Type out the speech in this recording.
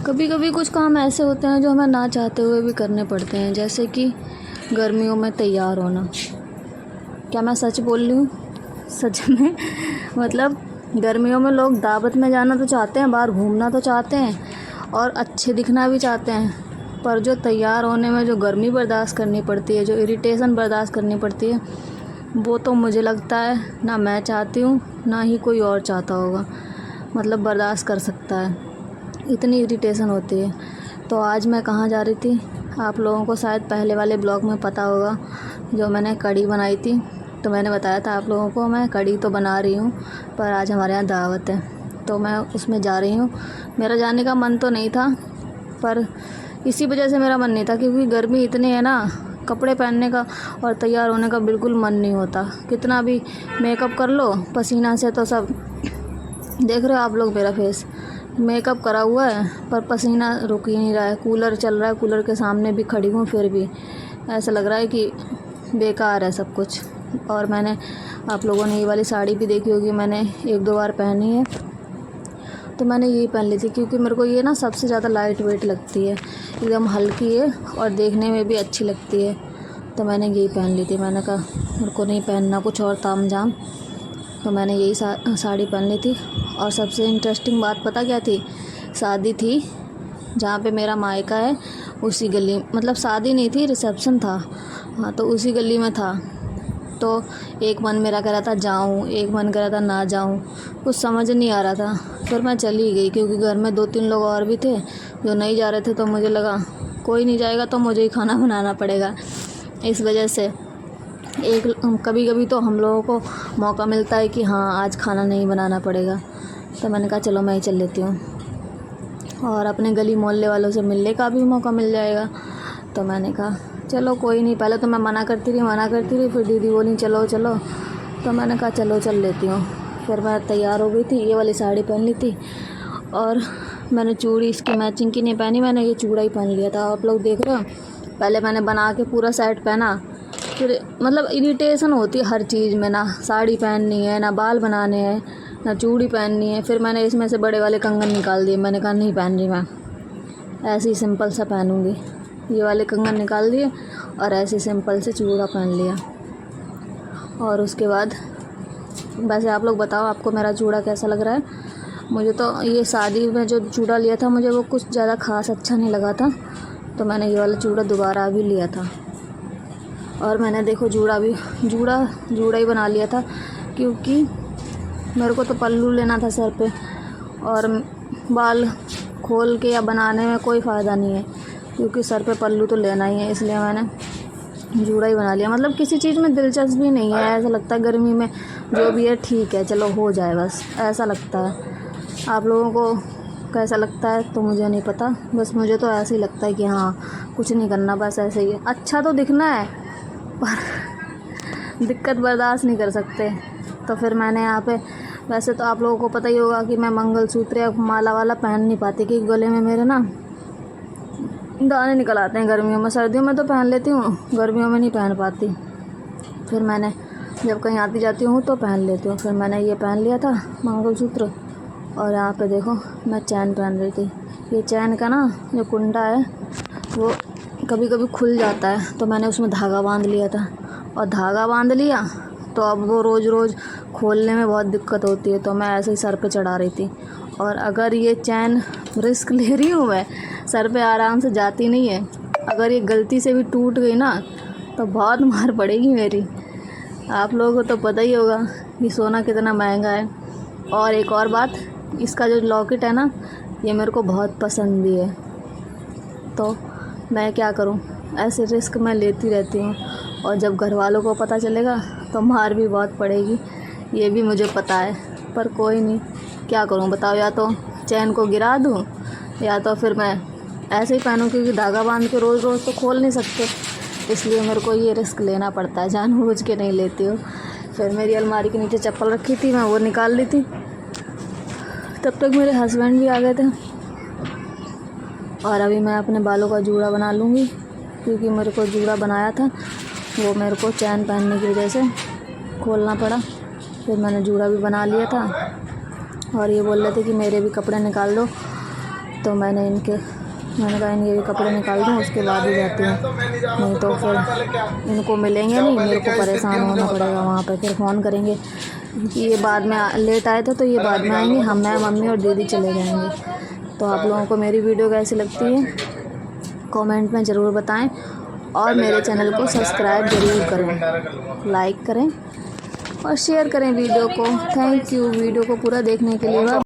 कभी कभी कुछ काम ऐसे होते हैं जो हमें ना चाहते हुए भी करने पड़ते हैं, जैसे कि गर्मियों में तैयार होना। क्या मैं सच बोल रही हूँ? सच में मतलब गर्मियों में लोग दावत में जाना तो चाहते हैं, बाहर घूमना तो चाहते हैं और अच्छे दिखना भी चाहते हैं, पर जो तैयार होने में जो गर्मी बर्दाश्त करनी पड़ती है, जो इरिटेशन बर्दाश्त करनी पड़ती है, वो तो मुझे लगता है ना मैं चाहती हूँ ना ही कोई और चाहता होगा, मतलब बर्दाश्त कर सकता है। इतनी इरिटेशन होती है। तो आज मैं कहाँ जा रही थी, आप लोगों को शायद पहले वाले ब्लॉग में पता होगा, जो मैंने कढ़ी बनाई थी। तो मैंने बताया था आप लोगों को मैं कढ़ी तो बना रही हूँ, पर आज हमारे यहाँ दावत है तो मैं उसमें जा रही हूँ। मेरा जाने का मन तो नहीं था, पर इसी वजह से मेरा मन नहीं था क्योंकि गर्मी इतनी है ना, कपड़े पहनने का और तैयार होने का बिल्कुल मन नहीं होता। कितना भी मेकअप कर लो, पसीना से तो सब देख रहे हो आप लोग, मेरा फेस मेकअप करा हुआ है पर पसीना रुक ही नहीं रहा है। कूलर चल रहा है, कूलर के सामने भी खड़ी हूँ, फिर भी ऐसा लग रहा है कि बेकार है सब कुछ। और मैंने, आप लोगों ने ये वाली साड़ी भी देखी होगी, मैंने 1-2 बार पहनी है। तो मैंने यही पहन ली थी क्योंकि मेरे को ये ना सबसे ज़्यादा लाइट वेट लगती है, एकदम हल्की है और देखने में भी अच्छी लगती है। तो मैंने यही पहन ली थी। मैंने कहा मेरे को नहीं पहनना कुछ और ताम झाम, तो मैंने यही साड़ी पहन ली थी। और सबसे इंटरेस्टिंग बात पता क्या थी? शादी थी जहाँ पे मेरा मायका है, उसी गली, मतलब शादी नहीं थी, रिसेप्शन था। हाँ, तो उसी गली में था। तो एक मन मेरा कह रहा था जाऊँ, एक मन कह रहा था ना जाऊँ, कुछ समझ नहीं आ रहा था। फिर मैं चली गई क्योंकि घर में 2-3 लोग और भी थे जो नहीं जा रहे थे, तो मुझे लगा कोई नहीं जाएगा तो मुझे ही खाना बनाना पड़ेगा। इस वजह से कभी कभी तो हम लोगों को मौका मिलता है कि हाँ आज खाना नहीं बनाना पड़ेगा। तो मैंने कहा चलो मैं ही चल लेती हूँ और अपने गली मोहल्ले वालों से मिलने का भी मौका मिल जाएगा। तो मैंने कहा चलो कोई नहीं। पहले तो मैं मना करती रही, फिर दीदी बोली चलो चलो, तो मैंने कहा चलो चल लेती हूँ। फिर मैं तैयार हो गई थी, ये वाली साड़ी पहन ली थी और मैंने चूड़ी इसकी मैचिंग की नहीं पहनी, मैंने ये चूड़ा ही पहन लिया था। आप लोग देख रहे हो, पहले मैंने बना के पूरा सेट पहना, फिर मतलब इरिटेशन होती है हर चीज़ में, ना साड़ी पहननी है, ना बाल बनाने हैं, ना चूड़ी पहननी है। फिर मैंने इसमें से बड़े वाले कंगन निकाल दिए, मैंने कहा नहीं पहन रही मैं, ऐसे ही सिंपल सा पहनूंगी। ये वाले कंगन निकाल दिए और ऐसे सिंपल से चूड़ा पहन लिया। और उसके बाद वैसे आप लोग बताओ आपको मेरा चूड़ा कैसा लग रहा है? मुझे तो ये शादी में जो चूड़ा लिया था, मुझे वो कुछ ज़्यादा ख़ास अच्छा नहीं लगा था, तो मैंने ये वाला चूड़ा दोबारा भी लिया था। और मैंने देखो जूड़ा ही बना लिया था क्योंकि मेरे को तो पल्लू लेना था सर पे, और बाल खोल के या बनाने में कोई फ़ायदा नहीं है क्योंकि सर पे पल्लू तो लेना ही है, इसलिए मैंने जूड़ा ही बना लिया। मतलब किसी चीज़ में दिलचस्पी नहीं है, ऐसा लगता है गर्मी में जो भी है ठीक है, चलो हो जाए बस, ऐसा लगता है। आप लोगों को कैसा लगता है तो मुझे नहीं पता, बस मुझे तो ऐसे ही लगता है कि हाँ कुछ नहीं करना, बस ऐसे ही अच्छा तो दिखना है पर दिक्कत बर्दाश्त नहीं कर सकते। तो फिर मैंने यहाँ पे, वैसे तो आप लोगों को पता ही होगा कि मैं मंगलसूत्र या माला वाला पहन नहीं पाती क्योंकि गले में मेरे ना दाने निकल आते हैं गर्मियों में। सर्दियों में तो पहन लेती हूँ, गर्मियों में नहीं पहन पाती। फिर मैंने जब कहीं आती जाती हूँ तो पहन लेती हूँ। फिर मैंने ये पहन लिया था मंगलसूत्र, और यहाँ पे देखो मैं चैन पहन रही थी। ये चैन का ना जो कुंडा है वो कभी कभी खुल जाता है, तो मैंने उसमें धागा बांध लिया था, और धागा बांध लिया तो अब वो रोज़ रोज़ खोलने में बहुत दिक्कत होती है, तो मैं ऐसे ही सर पे चढ़ा रही थी। और अगर ये चैन रिस्क ले रही हूँ मैं, सर पे आराम से जाती नहीं है, अगर ये गलती से भी टूट गई ना तो बहुत मार पड़ेगी मेरी। आप लोगों को तो पता ही होगा कि सोना कितना महंगा है। और एक और बात, इसका जो लॉकेट है ना, ये मेरे को बहुत पसंद भी है, तो मैं क्या करूं, ऐसे रिस्क मैं लेती रहती हूँ। और जब घर वालों को पता चलेगा तो मार भी बहुत पड़ेगी, ये भी मुझे पता है, पर कोई नहीं, क्या करूं बताओ, या तो चैन को गिरा दूं या तो फिर मैं ऐसे ही पहनूं, क्योंकि धागा बांध के रोज़ रोज़ तो खोल नहीं सकते, इसलिए मेरे को ये रिस्क लेना पड़ता है, जानबूझ के नहीं लेती हूँ। फिर मेरी अलमारी के नीचे चप्पल रखी थी, मैं वो निकाल ली थी, तब तक मेरे हस्बैंड भी आ गए थे। और अभी मैं अपने बालों का जूड़ा बना लूँगी क्योंकि मेरे को जूड़ा बनाया था, वो मेरे को चैन पहनने की वजह से खोलना पड़ा। फिर मैंने जूड़ा भी बना लिया था, और ये बोल रहे थे कि मेरे भी कपड़े निकाल दो, तो मैंने कहा इनके कपड़े निकाल दूँ, उसके बाद ही जाती हूँ, नहीं तो फिर इनको मिलेंगे नहीं, मेरे को परेशान होना पड़ेगा वहाँ पे। फिर फ़ोन करेंगे कि ये बाद में लेट आए थे तो ये बाद में आएंगे, मैं मम्मी और दीदी चले जाएंगे। तो आप लोगों को मेरी वीडियो कैसी लगती है कमेंट में ज़रूर बताएं, और मेरे चैनल को सब्सक्राइब ज़रूर करें, लाइक करें और शेयर करें वीडियो को। थैंक यू वीडियो को पूरा देखने के लिए।